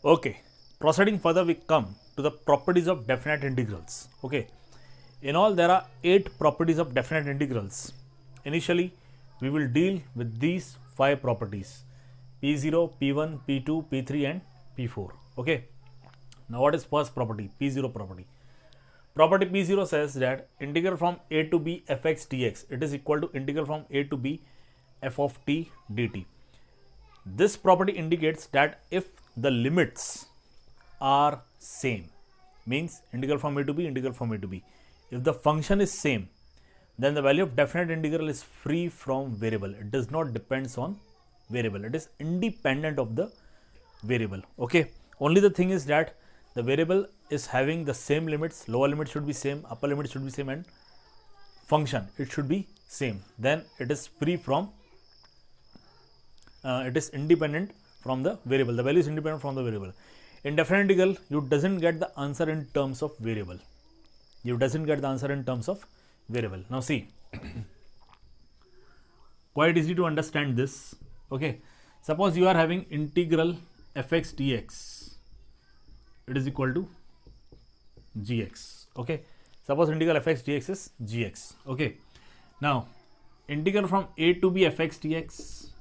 Okay, proceeding further, we come to the properties of definite integrals. Okay, in all, there are 8 properties of definite integrals. Initially, we will deal with these 5 properties: P0, P1, P2, P3, and P4. Okay, now what is first property? P0 property. Property P0 says that integral from a to b fx dx, it is equal to integral from a to b f of t dt. This property indicates that if the limits are same, means integral from a to b, integral from a to b, if the function is same, then the value of definite integral is free from variable. It does not depends on variable. It is independent of the variable. Okay, only the thing is that the variable is having the same limits. Lower limit should be same, upper limit should be same, and function it should be same. Then it is free from it is independent from the variable. The value is independent from the variable. In definite integral, you doesn't get the answer in terms of variable. You doesn't get the answer in terms of variable. Now see, quite easy to understand this. Okay, suppose you are having integral fx dx, it is equal to gx. Okay, suppose integral fx dx is gx. Okay, now integral from a to b fx dx,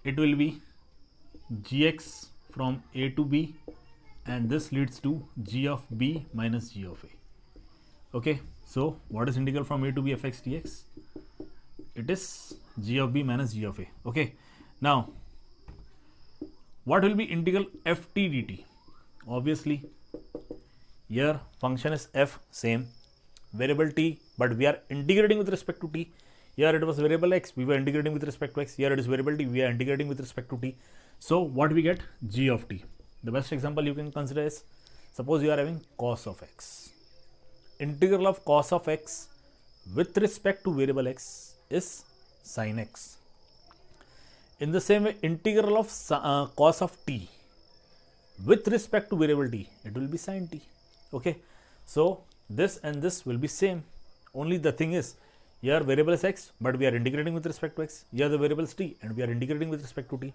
it will be gx from a to b, and this leads to g of b minus g of a. Okay, so what is integral from a to b fx dx? It is g of b minus g of a. Okay, now what will be integral ft dt? Obviously, here function is f, same, variable t, but we are integrating with respect to t. Here it was variable x, we were integrating with respect to x. Here it is variable t, we are integrating with respect to t. So what we get? G of t. The best example you can consider is, suppose you are having cos of x. Integral of cos of x with respect to variable x is sin x. In the same way, integral of cos of t with respect to variable t, it will be sin t. Okay, so this and this will be same. Only the thing is, here variable is x, but we are integrating with respect to x. Here the variable is t, and we are integrating with respect to t.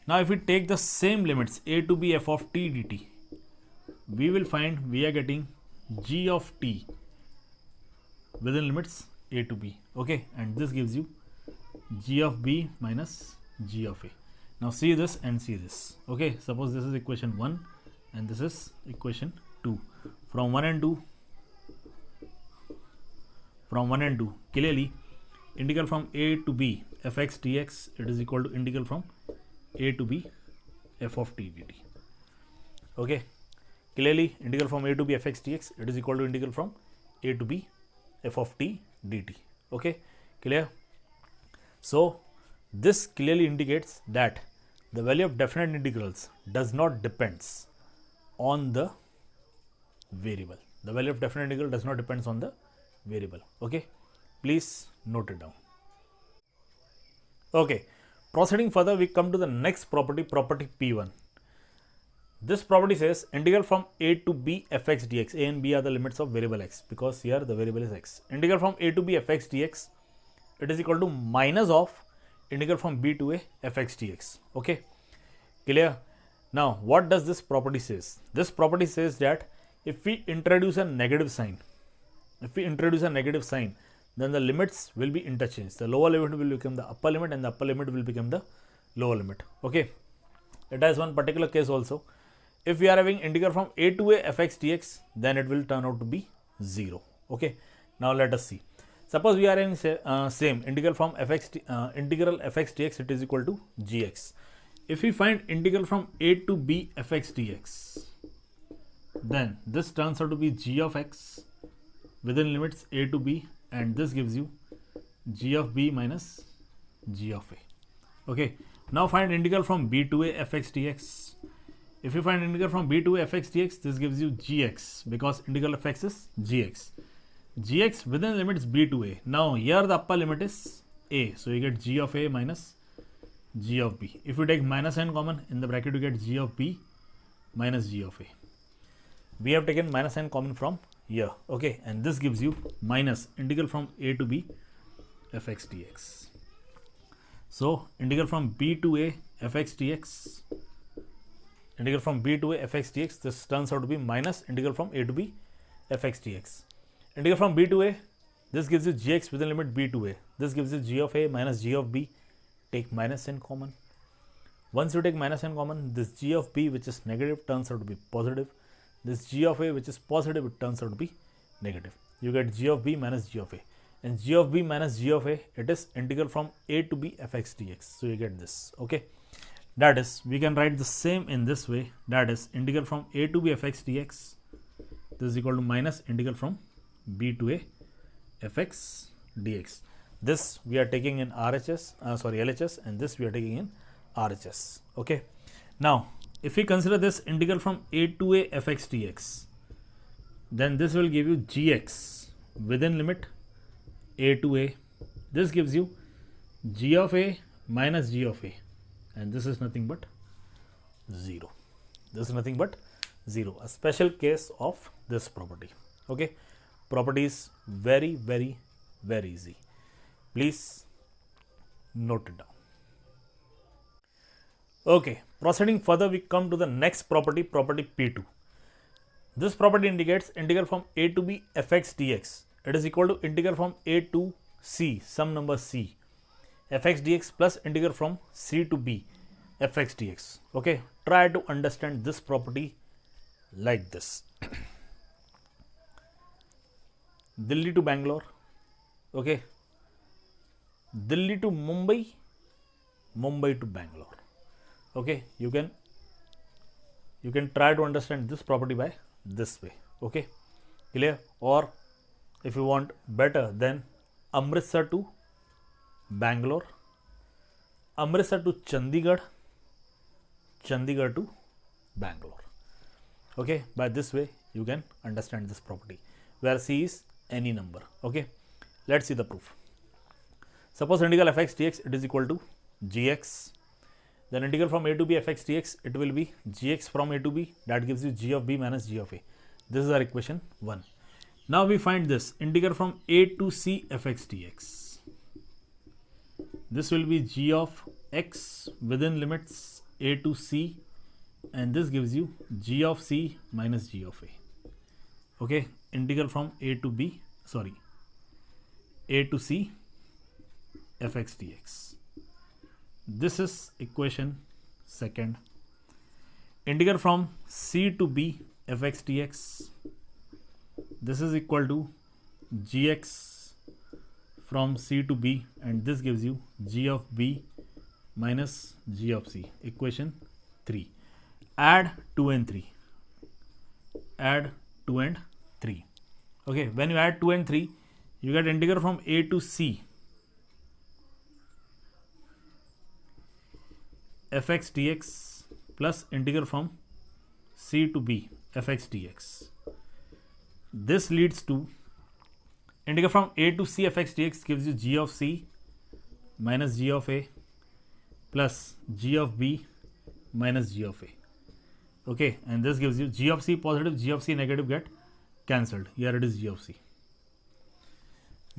Now if we take the same limits a to b f of t dt, we will find we are getting g of t within limits a to b. Okay, and this gives you g of b minus g of a. Now see this and see this. Okay, suppose this is equation 1 and this is equation 2. From 1 and 2, clearly integral from a to b fx dx, it is equal to integral from a to b f of t dt. Okay, clearly integral from a to b fx dx, it is equal to integral from a to b f of t dt. Okay, clear? So this clearly indicates that the value of definite integrals does not depends on the variable. The value of definite integral does not depends on the variable. Okay, please note it down. Okay, proceeding further, we come to the next property, property P1. This property says integral from a to b fx dx. A and b are the limits of variable x, because here the variable is x. Integral from a to b fx dx, it is equal to minus of integral from b to a fx dx. Okay, clear? Now what does this property says? This property says that if we introduce a negative sign, then the limits will be interchanged. The lower limit will become the upper limit, and the upper limit will become the lower limit. Okay, it has one particular case also. If we are having integral from a to a fx dx, then it will turn out to be 0. Okay, now let us see. Suppose we are having same integral from integral fx dx, it is equal to gx. If we find integral from a to b fx dx, then this turns out to be g of x within limits a to b, and this gives you g of b minus g of a. Okay, now find integral from b to a fx dx. If you find integral from b to a fx dx, this gives you gx, because integral of x is gx. Gx within limits b to a. Now here the upper limit is a, so you get g of a minus g of b. If you take minus n common, in the bracket you get g of b minus g of a. We have taken minus n common from here. Okay, and this gives you minus integral from a to b fx dx. So integral from b to a fx dx, integral from b to a fx dx, this turns out to be minus integral from a to b fx dx. Integral from b to a, this gives you gx within limit b to a. This gives you g of a minus g of b. Take minus in common. Once you take minus in common, this g of b, which is negative, turns out to be positive. This g of a, which is positive, it turns out to be negative. You get g of b minus g of a. And g of b minus g of a, it is integral from a to b fx dx. So you get this. Okay. That is, we can write the same in this way. That is integral from a to b fx dx. This is equal to minus integral from b to a fx dx. This we are taking in LHS, and this we are taking in RHS. Okay. Now, if we consider this integral from a to a fx dx, then this will give you gx within limit a to a. This gives you g of a minus g of a, and this is nothing but 0. This is nothing but 0. A special case of this property. Okay. Property is very, very, very easy. Please note it down. Okay, proceeding further, we come to the next property, property P2. This property indicates integral from a to b fx dx. It is equal to integral from a to c, some number c, fx dx plus integral from c to b fx dx. Okay, try to understand this property like this. Delhi to Bangalore. Okay. Delhi to Mumbai, Mumbai to Bangalore. Okay, you can try to understand this property by this way. Okay, clear? Or if you want better, then Amritsar to Bangalore, Amritsar to Chandigarh, Chandigarh to Bangalore. Okay, by this way you can understand this property, where c is any number. Okay, let's see the proof. Suppose integral fx dx, it is equal to gx. Then integral from a to b fx dx, it will be gx from a to b. That gives you g of b minus g of a. This is our equation 1. Now we find this integral from a to c fx dx. This will be g of x within limits a to c, and this gives you g of c minus g of a. Okay, integral from a to b, a to c fx dx. This is equation 2nd. Integral from c to b fx dx. This is equal to gx from c to b, and this gives you g of b minus g of c. Equation 3. Add 2 and 3. Add 2 and 3. Okay, when you add 2 and 3, you get integral from a to c fx dx plus integral from c to b fx dx. This leads to integral from a to c fx dx gives you g of c minus g of a plus g of b minus g of a. Okay, and this gives you g of c positive, g of c negative get cancelled. Here it is g of c.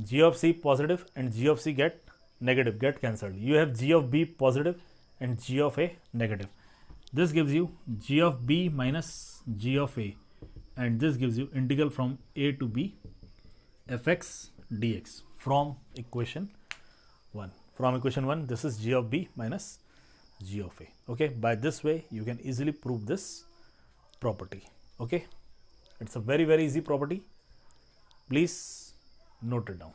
G of c positive and g of c get negative, get cancelled. You have g of b positive and g of a negative. This gives you g of b minus g of a, and this gives you integral from a to b fx dx from equation 1. From equation 1, this is g of b minus g of a. Okay, by this way you can easily prove this property. Okay, it's a very, very easy property. Please note it down.